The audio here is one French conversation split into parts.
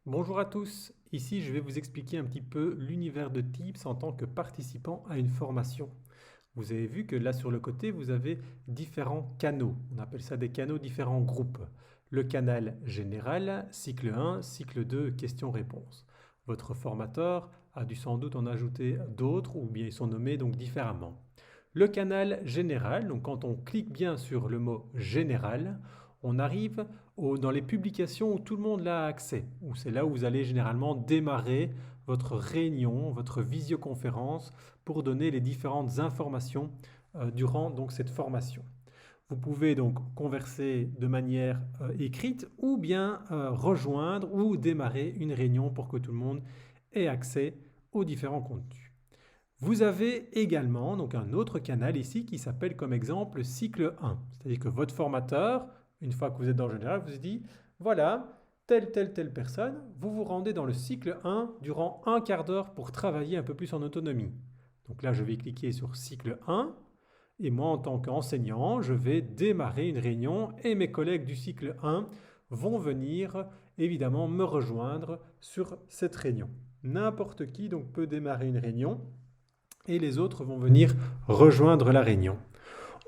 Bonjour à tous, ici je vais vous expliquer un petit peu l'univers de Tips en tant que participant à une formation. Vous avez vu que là sur le côté vous avez différents canaux, on appelle ça des canaux, différents groupes. Le canal général, cycle 1, cycle 2, questions-réponses. Votre formateur a dû sans doute en ajouter d'autres ou bien ils sont nommés donc différemment. Le canal général, donc quand on clique bien sur le mot général, on arrive dans les publications où tout le monde a accès, où c'est là où vous allez généralement démarrer votre réunion, votre visioconférence pour donner les différentes informations durant donc cette formation. Vous pouvez donc converser de manière écrite ou bien rejoindre ou démarrer une réunion pour que tout le monde ait accès aux différents contenus. Vous avez également donc un autre canal ici qui s'appelle comme exemple cycle 1. C'est-à-dire que votre formateur, une fois que vous êtes dans le général, vous dit voilà, telle personne, vous vous rendez dans le cycle 1 durant un quart d'heure pour travailler un peu plus en autonomie. Donc là, je vais cliquer sur cycle 1 et moi, en tant qu'enseignant, je vais démarrer une réunion et mes collègues du cycle 1 vont venir évidemment me rejoindre sur cette réunion. N'importe qui donc peut démarrer une réunion et les autres vont venir rejoindre la réunion.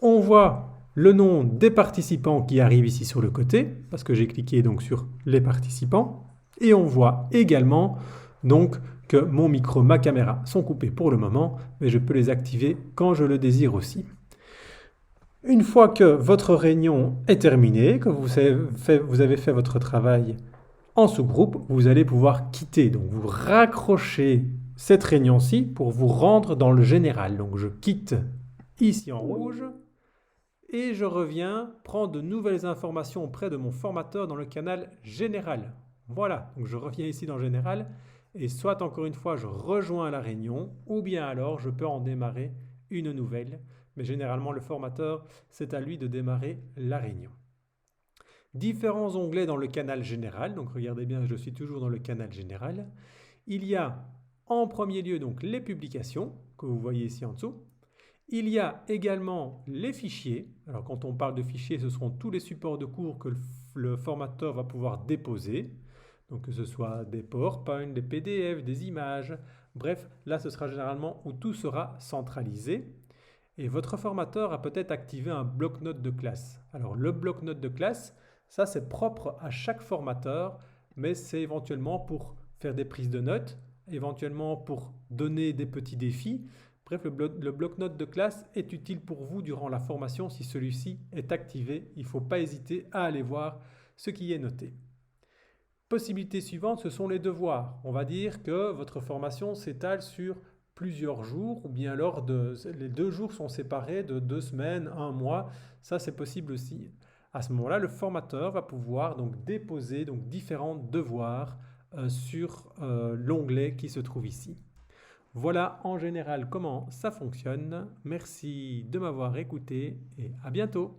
On voit le nom des participants qui arrivent ici sur le côté, parce que j'ai cliqué donc sur les participants, et on voit également donc que mon micro, ma caméra sont coupés pour le moment, mais je peux les activer quand je le désire aussi. Une fois que votre réunion est terminée, que vous avez fait votre travail en sous-groupe, vous allez pouvoir quitter. Donc vous raccrochez cette réunion-ci pour vous rendre dans le général. Donc je quitte ici en rouge et je reviens prendre de nouvelles informations auprès de mon formateur dans le canal général. Voilà, donc je reviens ici dans le général et soit encore une fois je rejoins la réunion ou bien alors je peux en démarrer une nouvelle. Mais généralement le formateur, c'est à lui de démarrer la réunion. Différents onglets dans le canal général, donc regardez bien, je suis toujours dans le canal général. Il y a en premier lieu donc les publications que vous voyez ici en dessous. Il y a également les fichiers. Alors quand on parle de fichiers, ce seront tous les supports de cours que le formateur va pouvoir déposer. Donc que ce soit des PowerPoint, des PDF, des images. Bref, là ce sera généralement où tout sera centralisé. Et votre formateur a peut-être activé un bloc-notes de classe. Alors le bloc-notes de classe, ça c'est propre à chaque formateur, mais c'est éventuellement pour faire des prises de notes, éventuellement pour donner des petits défis. Bref, le bloc-notes de classe est utile pour vous durant la formation si celui-ci est activé. Il ne faut pas hésiter à aller voir ce qui est noté. Possibilité suivante, ce sont les devoirs. On va dire que votre formation s'étale sur plusieurs jours ou bien alors les 2 jours sont séparés de 2 semaines, un mois. Ça, c'est possible aussi. À ce moment-là, le formateur va pouvoir donc déposer donc différents devoirs sur l'onglet qui se trouve ici. Voilà en général comment ça fonctionne. Merci de m'avoir écouté et à bientôt.